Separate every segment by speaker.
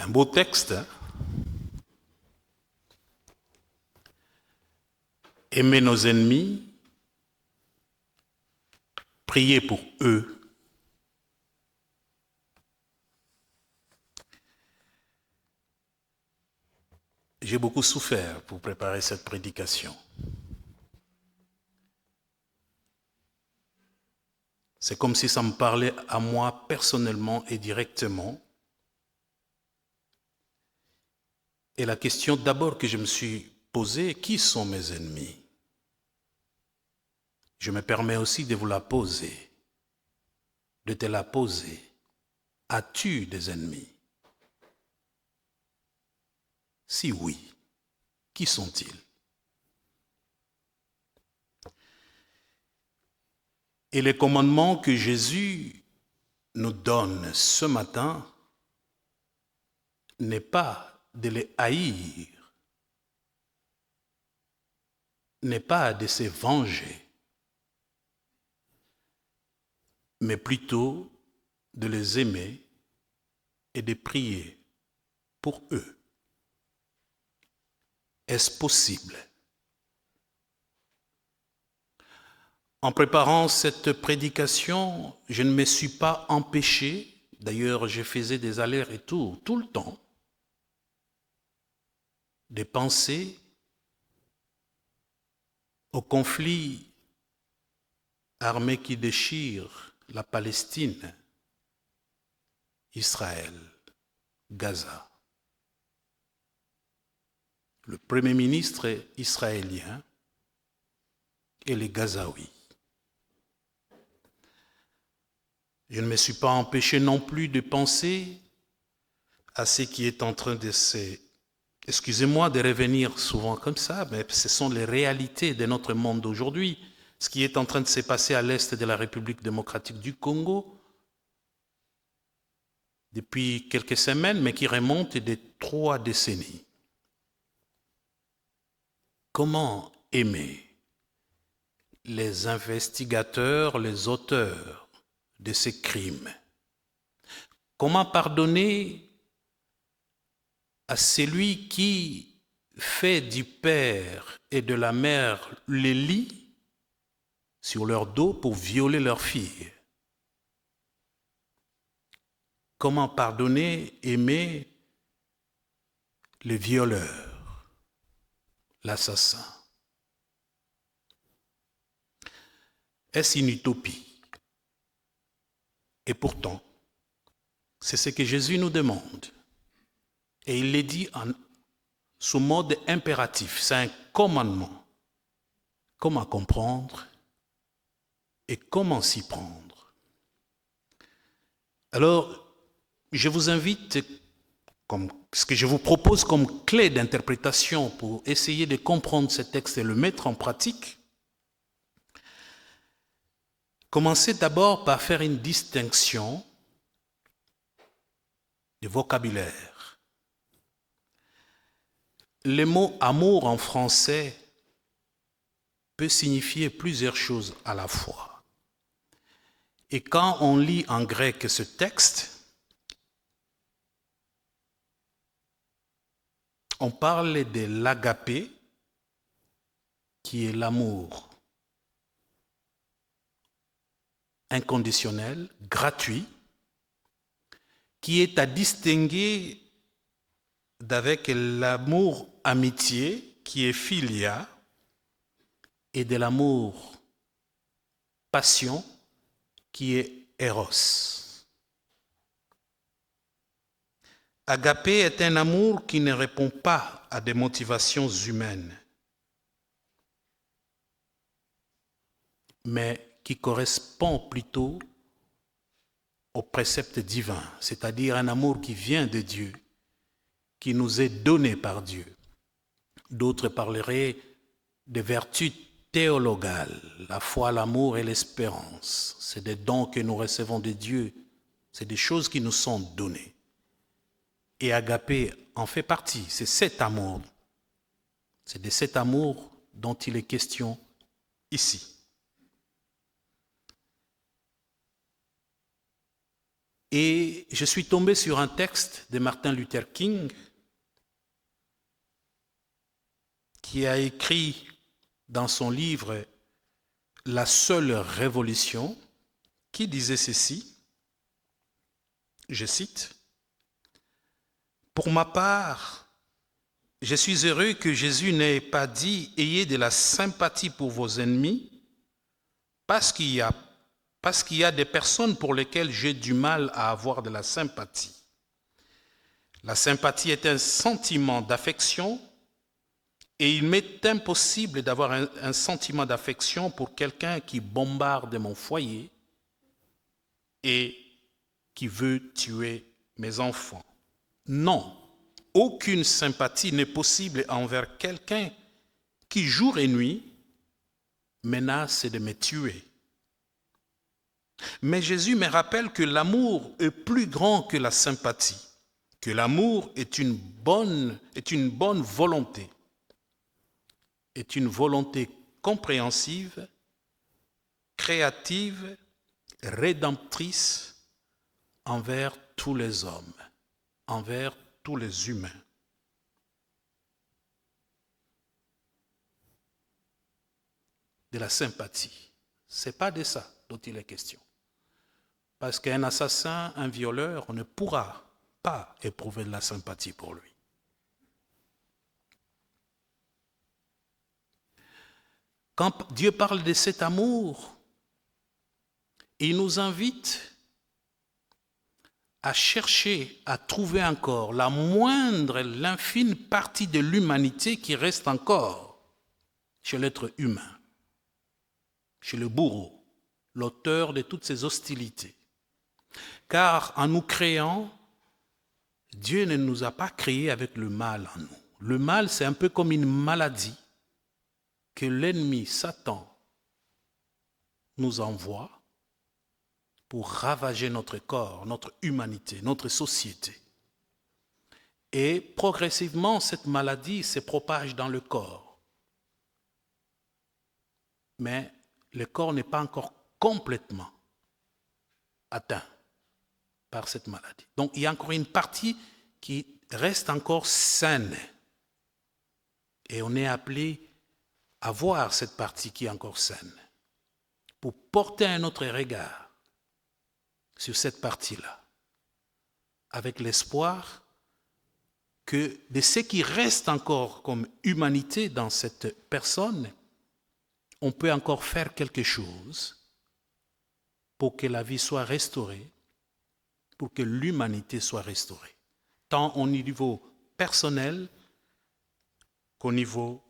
Speaker 1: Un beau texte, hein? Aimer nos ennemis, prier pour eux. J'ai beaucoup souffert pour préparer cette prédication. C'est comme si ça me parlait à moi personnellement et directement. Et la question d'abord que je me suis posée, qui sont mes ennemis? Je me permets aussi de vous la poser, de te la poser. As-tu des ennemis? Si oui, qui sont-ils? Et le commandement que Jésus nous donne ce matin n'est pas de les haïr, n'est pas de se venger, mais plutôt de les aimer et de prier pour eux. Est-ce possible? En préparant cette prédication, je ne me suis pas empêché, d'ailleurs je faisais des allers-retours tout le temps, de penser au conflit armé qui déchire la Palestine, Israël, Gaza. Le Premier ministre israélien et les Gazaouis. Je ne me suis pas empêché non plus de penser à ce qui est en train de se... Excusez-moi de revenir souvent comme ça, mais ce sont les réalités de notre monde d'aujourd'hui. Ce qui est en train de se passer à l'est de la République démocratique du Congo, depuis quelques semaines, mais qui remonte de 3 décennies. Comment aimer les investigateurs, les auteurs de ces crimes? Comment pardonner à celui qui fait du père et de la mère les lits sur leur dos pour violer leurs filles? Comment pardonner, aimer le violeur, l'assassin? Est-ce une utopie? Et pourtant, c'est ce que Jésus nous demande. Et il le dit sous mode impératif. C'est un commandement. Comment comprendre et comment s'y prendre? Alors, je vous invite, ce que je vous propose comme clé d'interprétation pour essayer de comprendre ce texte et le mettre en pratique, commencez d'abord par faire une distinction de vocabulaire. Le mot amour en français peut signifier plusieurs choses à la fois. Et quand on lit en grec ce texte, on parle de l'agapé, qui est l'amour inconditionnel, gratuit, qui est à distinguer d'avec l'amour amitié, qui est philia, et de l'amour passion, qui est éros. Agapé est un amour qui ne répond pas à des motivations humaines, mais qui correspond plutôt au précepte divin, c'est-à-dire un amour qui vient de Dieu, qui nous est donné par Dieu. D'autres parleraient des vertus théologales, la foi, l'amour et l'espérance. C'est des dons que nous recevons de Dieu, c'est des choses qui nous sont données. Et agapé en fait partie, c'est cet amour. C'est de cet amour dont il est question ici. Et je suis tombé sur un texte de Martin Luther King qui a écrit dans son livre « La seule révolution » qui disait ceci, je cite, « Pour ma part, je suis heureux que Jésus n'ait pas dit « Ayez de la sympathie pour vos ennemis » parce qu'il y a des personnes pour lesquelles j'ai du mal à avoir de la sympathie. La sympathie est un sentiment d'affection et il m'est impossible d'avoir un sentiment d'affection pour quelqu'un qui bombarde mon foyer et qui veut tuer mes enfants. Non, aucune sympathie n'est possible envers quelqu'un qui, jour et nuit, menace de me tuer. Mais Jésus me rappelle que l'amour est plus grand que la sympathie, que l'amour est une bonne volonté, est une volonté compréhensive, créative, rédemptrice envers tous les hommes, envers tous les humains. De la sympathie. Ce n'est pas de ça dont il est question. Parce qu'un assassin, un violeur, on ne pourra pas éprouver de la sympathie pour lui. Quand Dieu parle de cet amour, il nous invite à chercher, à trouver encore la moindre, l'infime partie de l'humanité qui reste encore chez l'être humain, chez le bourreau, l'auteur de toutes ces hostilités. Car en nous créant, Dieu ne nous a pas créés avec le mal en nous. Le mal, c'est un peu comme une maladie que l'ennemi, Satan, nous envoie pour ravager notre corps, notre humanité, notre société. Et progressivement, cette maladie se propage dans le corps. Mais le corps n'est pas encore complètement atteint par cette maladie. Donc il y a encore une partie qui reste encore saine. Et on est appelé à voir cette partie qui est encore saine pour porter un autre regard sur cette partie-là, avec l'espoir que de ce qui reste encore comme humanité dans cette personne, on peut encore faire quelque chose pour que la vie soit restaurée, pour que l'humanité soit restaurée, tant au niveau personnel qu'au niveau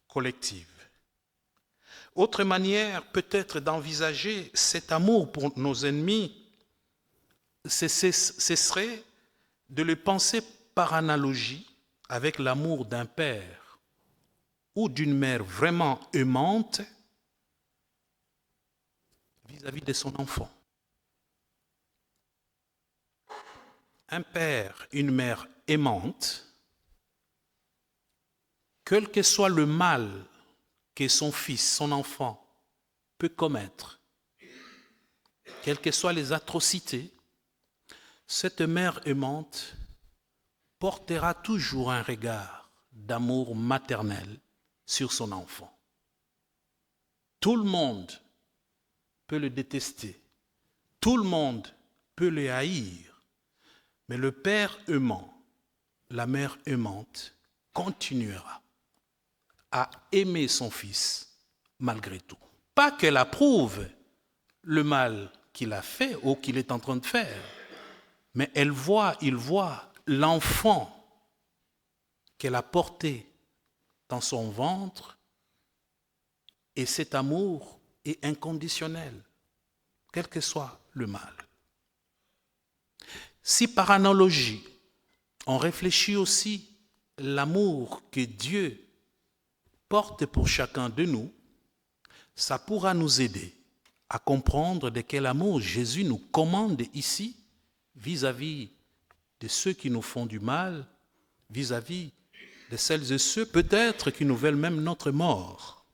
Speaker 1: collectif. Autre manière peut-être d'envisager cet amour pour nos ennemis, ce serait de le penser par analogie avec l'amour d'un père ou d'une mère vraiment aimante vis-à-vis de son enfant. Un père, une mère aimante, quel que soit le mal que son fils, son enfant peut commettre, quelles que soient les atrocités, cette mère aimante portera toujours un regard d'amour maternel sur son enfant. Tout le monde peut le détester, tout le monde peut le haïr, mais le père aimant, la mère aimante continuera à aimer son fils malgré tout. Pas qu'elle approuve le mal qu'il a fait ou qu'il est en train de faire, mais il voit l'enfant qu'elle a porté dans son ventre et cet amour est inconditionnel, quel que soit le mal. Si par analogie, on réfléchit aussi l'amour que Dieu porte pour chacun de nous, ça pourra nous aider à comprendre de quel amour Jésus nous commande ici vis-à-vis de ceux qui nous font du mal, vis-à-vis de celles et ceux peut-être qui nous veulent même notre mort,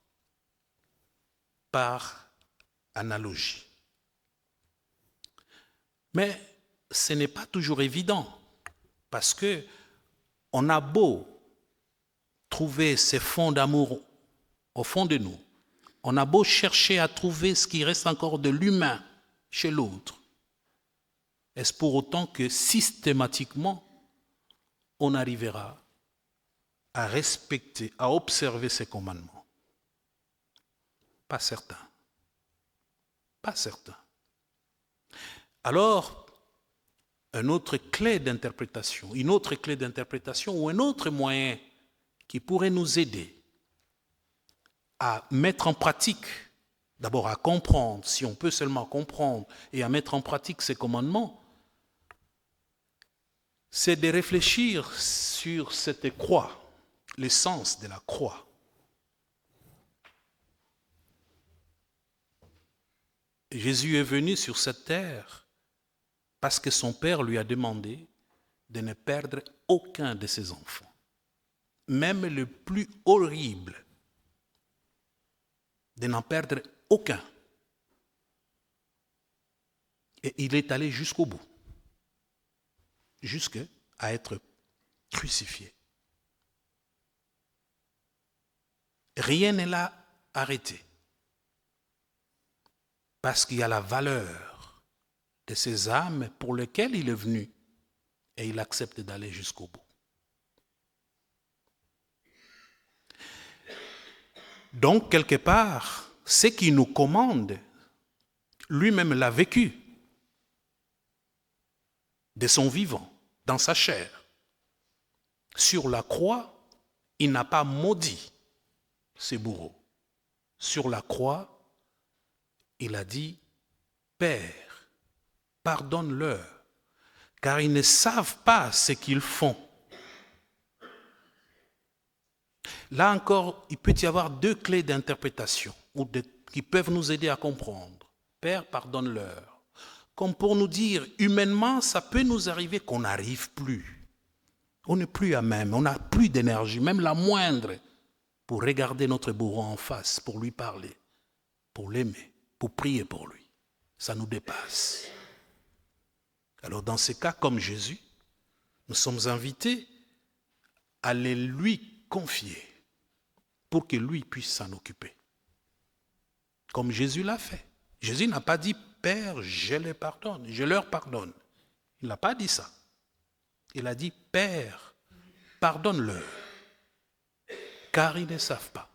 Speaker 1: par analogie. Mais ce n'est pas toujours évident, parce que on a beau trouver ces fonds d'amour au fond de nous, on a beau chercher à trouver ce qui reste encore de l'humain chez l'autre, est-ce pour autant que systématiquement on arrivera à respecter, à observer ces commandements? Pas certain. Pas certain. Alors, une autre clé d'interprétation ou un autre moyen qui pourrait nous aider à mettre en pratique, d'abord à comprendre, si on peut seulement comprendre, et à mettre en pratique ces commandements, c'est de réfléchir sur cette croix, l'essence de la croix. Jésus est venu sur cette terre parce que son Père lui a demandé de ne perdre aucun de ses enfants, même le plus horrible, de n'en perdre aucun. Et il est allé jusqu'au bout, jusqu'à être crucifié. Rien ne l'a arrêté, parce qu'il y a la valeur de ces âmes pour lesquelles il est venu, et il accepte d'aller jusqu'au bout. Donc, quelque part, ce qu'il nous commande, lui-même l'a vécu de son vivant, dans sa chair. Sur la croix, il n'a pas maudit ses bourreaux. Sur la croix, il a dit, Père, pardonne-leur, car ils ne savent pas ce qu'ils font. Là encore, il peut y avoir deux clés d'interprétation qui peuvent nous aider à comprendre. Père, pardonne-leur. Comme pour nous dire, humainement, ça peut nous arriver qu'on n'arrive plus. On n'est plus à même, on n'a plus d'énergie, même la moindre, pour regarder notre bourreau en face, pour lui parler, pour l'aimer, pour prier pour lui. Ça nous dépasse. Alors dans ces cas, comme Jésus, nous sommes invités à les lui confier pour que lui puisse s'en occuper. Comme Jésus l'a fait. Jésus n'a pas dit, Père, je les pardonne, je leur pardonne. Il n'a pas dit ça. Il a dit, Père, pardonne-leur, car ils ne savent pas.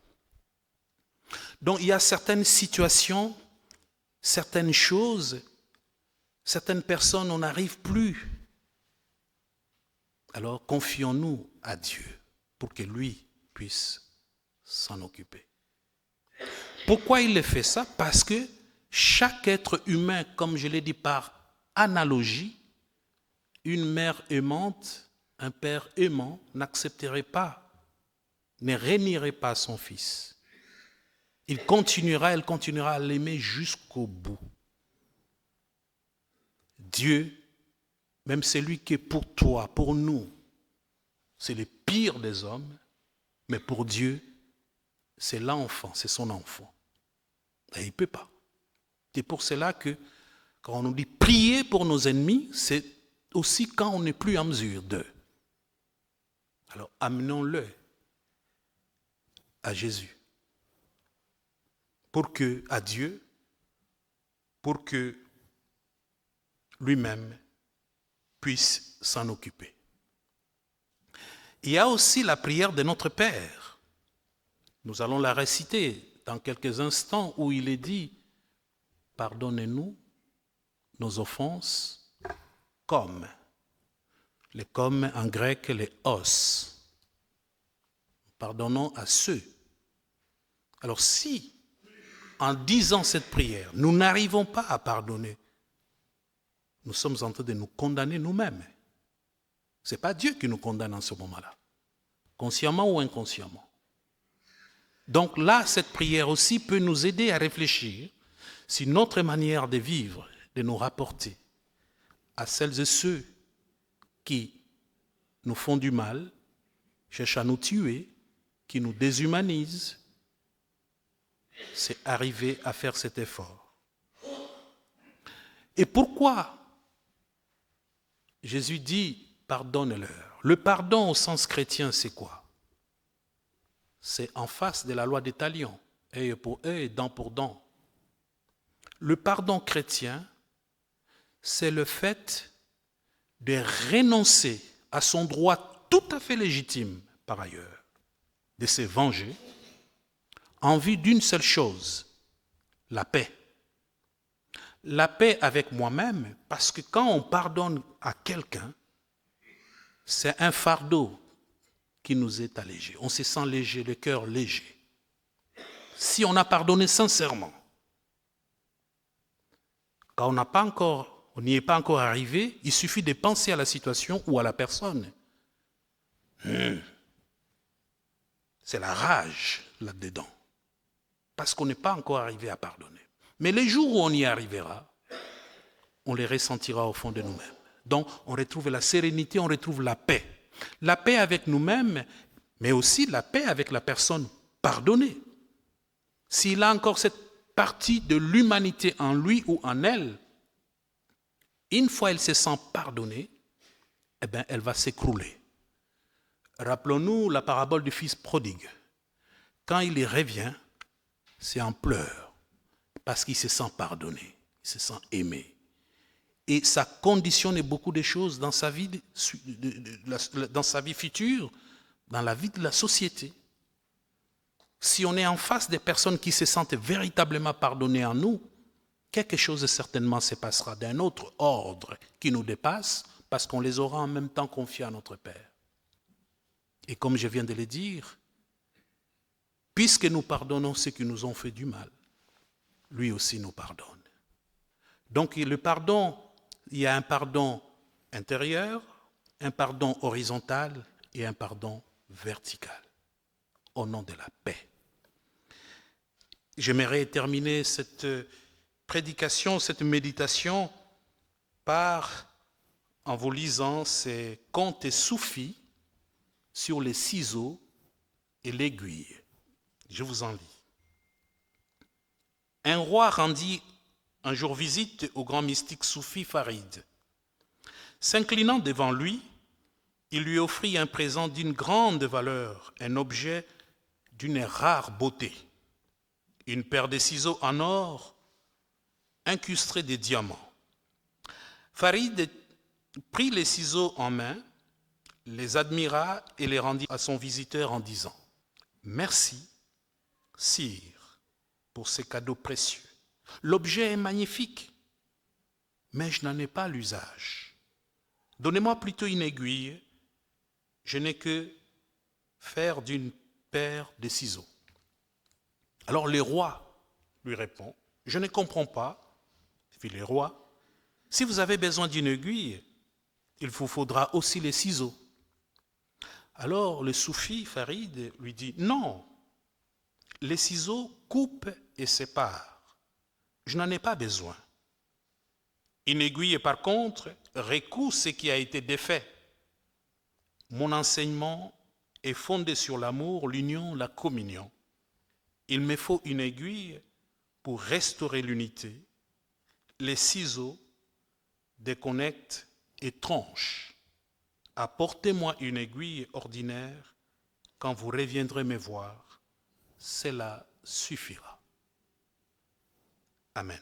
Speaker 1: Donc il y a certaines situations, certaines choses, certaines personnes, on n'arrive plus. Alors confions-nous à Dieu pour que lui puisse s'en occuper. Pourquoi il fait ça? Parce que chaque être humain, comme je l'ai dit par analogie, une mère aimante, un père aimant n'accepterait pas, ne renierait pas son fils. Elle continuera à l'aimer jusqu'au bout. Dieu, même celui qui est pour toi, pour nous, c'est le pire des hommes, mais pour Dieu, c'est l'enfant, c'est son enfant. Et il ne peut pas. C'est pour cela que quand on nous dit prier pour nos ennemis, c'est aussi quand on n'est plus en mesure d'eux. Alors amenons-le à Jésus, à Dieu, pour que lui-même puisse s'en occuper. Il y a aussi la prière de notre Père. Nous allons la réciter dans quelques instants où il est dit « Pardonnez-nous nos offenses comme ». Les comme en grec, les os. Pardonnons à ceux. Alors si, en disant cette prière, nous n'arrivons pas à pardonner, nous sommes en train de nous condamner nous-mêmes. Ce n'est pas Dieu qui nous condamne en ce moment-là, consciemment ou inconsciemment. Donc là, cette prière aussi peut nous aider à réfléchir si notre manière de vivre, de nous rapporter à celles et ceux qui nous font du mal, cherchent à nous tuer, qui nous déshumanisent, c'est arriver à faire cet effort. Et pourquoi Jésus dit, pardonne-leur. Le pardon au sens chrétien, c'est quoi? C'est en face de la loi des talions, œil pour œil, dent pour dent. Le pardon chrétien, c'est le fait de renoncer à son droit tout à fait légitime, par ailleurs, de se venger, en vue d'une seule chose, la paix. La paix avec moi-même, parce que quand on pardonne à quelqu'un, c'est un fardeau qui nous est allégé. On se sent léger, le cœur léger. Si on a pardonné sincèrement, quand on n'y est pas encore arrivé, il suffit de penser à la situation ou à la personne. C'est la rage là-dedans, parce qu'on n'est pas encore arrivé à pardonner. Mais les jours où on y arrivera, on les ressentira au fond de nous-mêmes. Donc, on retrouve la sérénité, on retrouve la paix. La paix avec nous-mêmes, mais aussi la paix avec la personne pardonnée. S'il a encore cette partie de l'humanité en lui ou en elle, une fois elle se sent pardonnée, eh bien, elle va s'écrouler. Rappelons-nous la parabole du fils prodigue. Quand il y revient, c'est en pleurs, parce qu'il se sent pardonné, il se sent aimé. Et ça conditionne beaucoup de choses dans sa vie, dans sa vie future, dans la vie de la société. Si on est en face des personnes qui se sentent véritablement pardonnées en nous, quelque chose certainement se passera d'un autre ordre qui nous dépasse, parce qu'on les aura en même temps confiés à notre Père. Et comme je viens de le dire, puisque nous pardonnons ceux qui nous ont fait du mal, lui aussi nous pardonne. Donc le pardon, il y a un pardon intérieur, un pardon horizontal et un pardon vertical, au nom de la paix. J'aimerais terminer cette prédication, cette méditation, en vous lisant ces contes soufis sur les ciseaux et l'aiguille. Je vous en lis. Un roi rendit un jour visite au grand mystique soufi Farid. S'inclinant devant lui, il lui offrit un présent d'une grande valeur, un objet d'une rare beauté, une paire de ciseaux en or incrustés de diamants. Farid prit les ciseaux en main, les admira et les rendit à son visiteur en disant « Merci, sire, pour ces cadeaux précieux. L'objet est magnifique, mais je n'en ai pas l'usage. Donnez-moi plutôt une aiguille, je n'ai que faire d'une paire de ciseaux. » Alors le roi lui répond, « Je ne comprends pas. » Fit le roi, « Si vous avez besoin d'une aiguille, il vous faudra aussi les ciseaux. » Alors le soufi Farid lui dit, « Non, les ciseaux coupent et séparent. Je n'en ai pas besoin. Une aiguille, par contre, recoue ce qui a été défait. Mon enseignement est fondé sur l'amour, l'union, la communion. Il me faut une aiguille pour restaurer l'unité. Les ciseaux déconnectent et tranchent. Apportez-moi une aiguille ordinaire quand vous reviendrez me voir. Cela suffira. Amen.